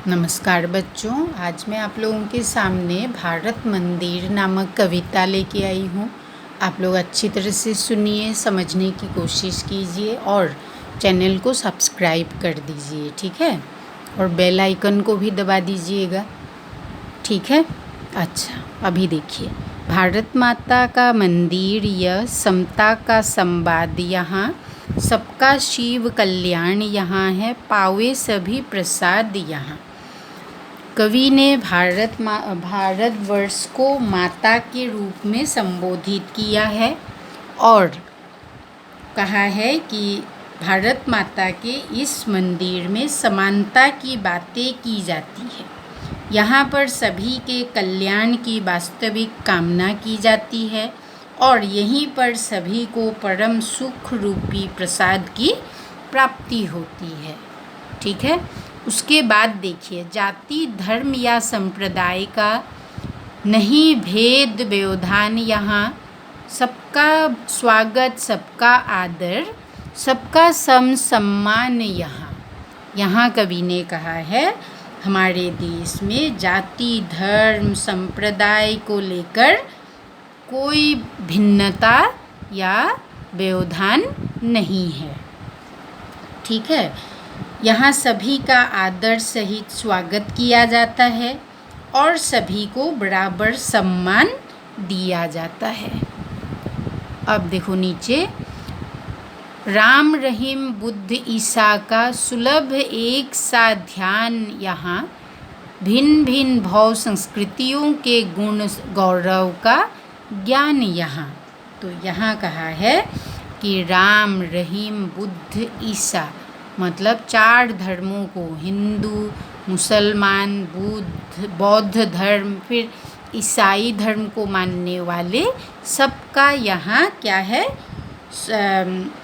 नमस्कार बच्चों, आज मैं आप लोगों के सामने भारत मंदिर नामक कविता लेके आई हूँ। आप लोग अच्छी तरह से सुनिए, समझने की कोशिश कीजिए और चैनल को सब्सक्राइब कर दीजिए, ठीक है। और बेल आइकन को भी दबा दीजिएगा, ठीक है। अच्छा, अभी देखिए, भारत माता का मंदिर, यह समता का संवाद यहाँ, सबका शिव कल्याण यहाँ है, पावे सभी प्रसाद यहाँ। कवि ने भारतवर्ष को माता के रूप में संबोधित किया है और कहा है कि भारत माता के इस मंदिर में समानता की बातें की जाती है। यहाँ पर सभी के कल्याण की वास्तविक कामना की जाती है और यहीं पर सभी को परम सुख रूपी प्रसाद की प्राप्ति होती है, ठीक है। उसके बाद देखिए, जाति धर्म या संप्रदाय का नहीं भेद व्यवधान यहाँ, सबका स्वागत, सबका आदर, सबका सम्मान यहाँ। यहाँ कवि ने कहा है हमारे देश में जाति धर्म संप्रदाय को लेकर कोई भिन्नता या व्यवधान नहीं है, ठीक है। यहाँ सभी का आदर सहित स्वागत किया जाता है और सभी को बराबर सम्मान दिया जाता है। अब देखो नीचे, राम रहीम बुद्ध ईसा का सुलभ एक सा ध्यान यहाँ, भिन्न भिन्न भाव संस्कृतियों के गुण गौरव का ज्ञान यहाँ। तो यहाँ कहा है कि राम रहीम बुद्ध ईसा मतलब 4 धर्मों को, हिंदू मुसलमान बौद्ध धर्म फिर ईसाई धर्म को मानने वाले सबका यहाँ क्या है,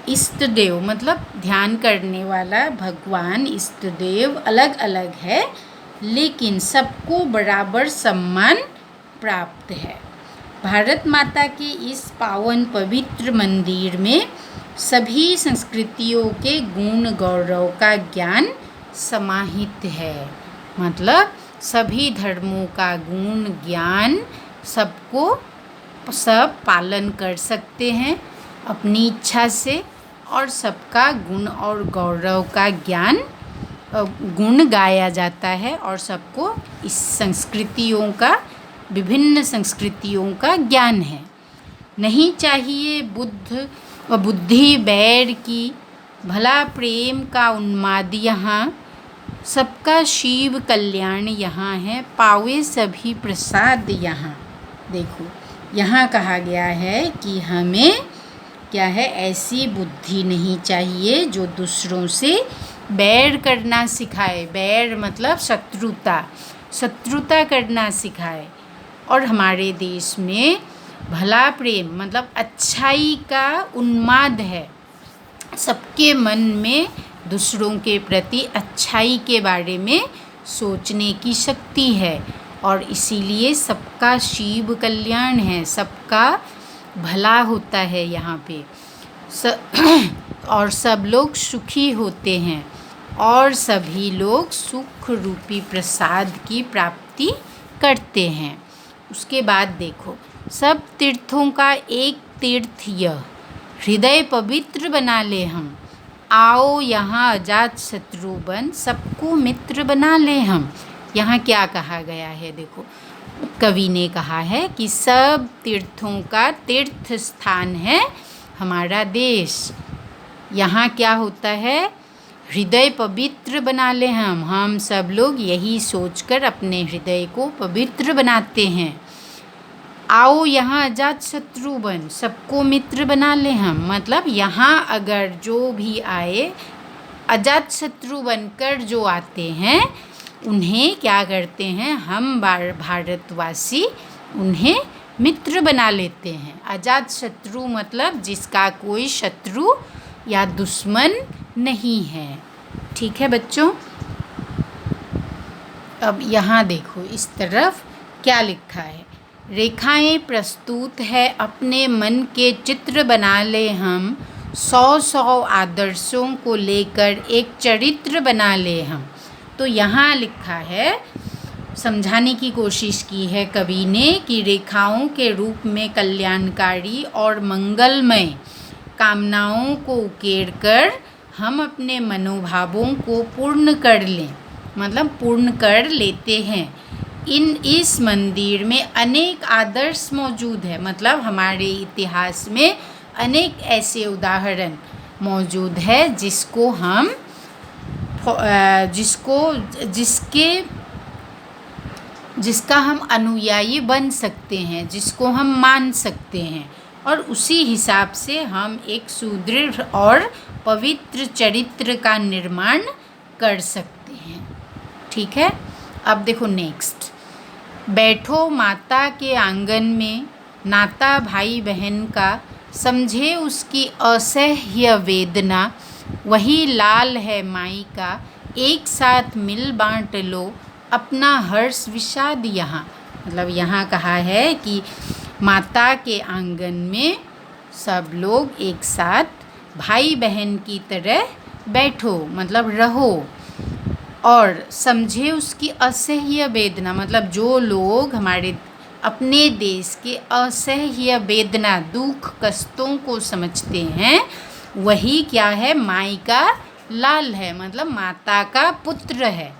इष्ट देव मतलब ध्यान करने वाला भगवान इष्ट देव अलग अलग है, लेकिन सबको बराबर सम्मान प्राप्त है। भारत माता के इस पावन पवित्र मंदिर में सभी संस्कृतियों के गुण गौरव का ज्ञान समाहित है, मतलब सभी धर्मों का गुण ज्ञान सबको सब पालन कर सकते हैं अपनी इच्छा से और सबका गुण और गौरव का ज्ञान गुण गाया जाता है और सबको इस संस्कृतियों का, विभिन्न संस्कृतियों का ज्ञान है। नहीं चाहिए बुद्धि बैर की, भला प्रेम का उन्माद यहाँ, सबका शिव कल्याण यहाँ है, पावे सभी प्रसाद यहाँ। देखो, यहाँ कहा गया है कि हमें क्या है, ऐसी बुद्धि नहीं चाहिए जो दूसरों से बैर करना सिखाए। बैर मतलब शत्रुता करना सिखाए। और हमारे देश में भला प्रेम मतलब अच्छाई का उन्माद है, सबके मन में दूसरों के प्रति अच्छाई के बारे में सोचने की शक्ति है और इसीलिए सबका शिव कल्याण है, सबका भला होता है यहाँ पे और सब लोग सुखी होते हैं और सभी लोग सुख रूपी प्रसाद की प्राप्ति करते हैं। उसके बाद देखो, सब तीर्थों का एक तीर्थ यह, हृदय पवित्र बना ले हम, आओ यहाँ अजात शत्रु बन, सबको मित्र बना ले हम। यहाँ क्या कहा गया है, देखो कवि ने कहा है कि सब तीर्थों का तीर्थ स्थान है हमारा देश। यहाँ क्या होता है, हृदय पवित्र बना ले हम सब लोग यही सोचकर अपने हृदय को पवित्र बनाते हैं। आओ यहाँ अजात शत्रु बन, सबको मित्र बना ले हम, मतलब यहाँ अगर जो भी आए अजात शत्रु बनकर जो आते हैं उन्हें क्या करते हैं, हम भारतवासी उन्हें मित्र बना लेते हैं। अजात शत्रु मतलब जिसका कोई शत्रु या दुश्मन नहीं है, ठीक है बच्चों। अब यहाँ देखो, इस तरफ क्या लिखा है, रेखाएं प्रस्तुत है अपने मन के चित्र बना ले हम, 100 आदर्शों को लेकर एक चरित्र बना ले हम। तो तो यहाँ लिखा है, समझाने की कोशिश की है कवि ने कि रेखाओं के रूप में कल्याणकारी और मंगलमय कामनाओं को उकेरकर हम अपने मनोभावों को पूर्ण कर लें, मतलब पूर्ण कर लेते हैं। इस मंदिर में अनेक आदर्श मौजूद है, मतलब हमारे इतिहास में अनेक ऐसे उदाहरण मौजूद है जिसका हम अनुयायी बन सकते हैं, जिसको हम मान सकते हैं, और उसी हिसाब से हम एक सुदृढ़ और पवित्र चरित्र का निर्माण कर सकते हैं। ठीक है, अब देखो नेक्स्ट। बैठो माता के आंगन में, नाता भाई बहन का, समझे उसकी असह्य वेदना, वही लाल है माई का, एक साथ मिल बांट लो अपना हर्ष विषाद यहाँ। मतलब यहाँ कहा है कि माता के आंगन में सब लोग एक साथ भाई बहन की तरह बैठो, मतलब रहो, और समझे उसकी असह्य वेदना, मतलब जो लोग हमारे अपने देश के असह्य वेदना, दुख कष्टों को समझते हैं, वही क्या है, माई का लाल है, मतलब माता का पुत्र है।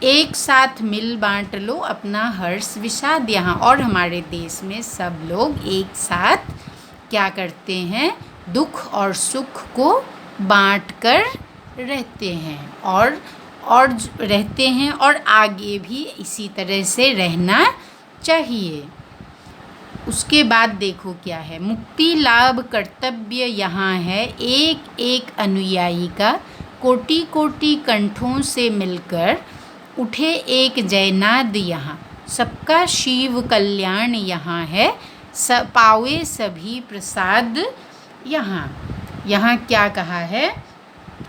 एक साथ मिल बांट लो अपना हर्ष विषाद यहाँ। और हमारे देश में सब लोग एक साथ क्या करते हैं, दुख और सुख को बांट कर रहते हैं और रहते हैं, और आगे भी इसी तरह से रहना चाहिए। उसके बाद देखो क्या है, मुक्ति लाभ कर्तव्य यहाँ है एक एक अनुयायी का, कोटि कोटि कंठों से मिलकर उठे एक जयनाद यहाँ, सबका शिव कल्याण यहाँ है, पावे सभी प्रसाद यहाँ। यहाँ क्या कहा है,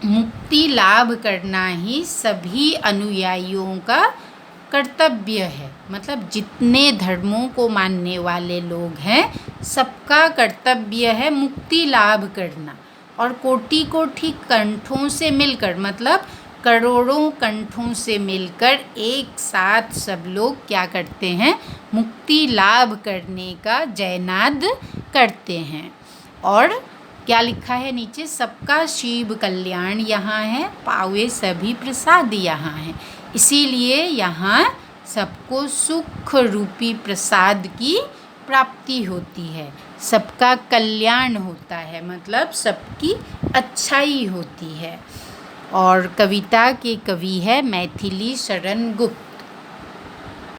मुक्ति लाभ करना ही सभी अनुयायियों का कर्तव्य है, मतलब जितने धर्मों को मानने वाले लोग हैं सबका कर्तव्य है मुक्ति लाभ करना। और कोटि कोटि कंठों से मिलकर, मतलब करोड़ों कंठों से मिलकर एक साथ सब लोग क्या करते हैं, मुक्ति लाभ करने का जयनाद करते हैं। और क्या लिखा है नीचे, सबका शिव कल्याण यहाँ है, पावे सभी प्रसाद यहाँ है। इसीलिए यहाँ सबको सुख रूपी प्रसाद की प्राप्ति होती है, सबका कल्याण होता है, मतलब सबकी अच्छाई होती है। और कविता के कवि है मैथिली शरण गुप्त।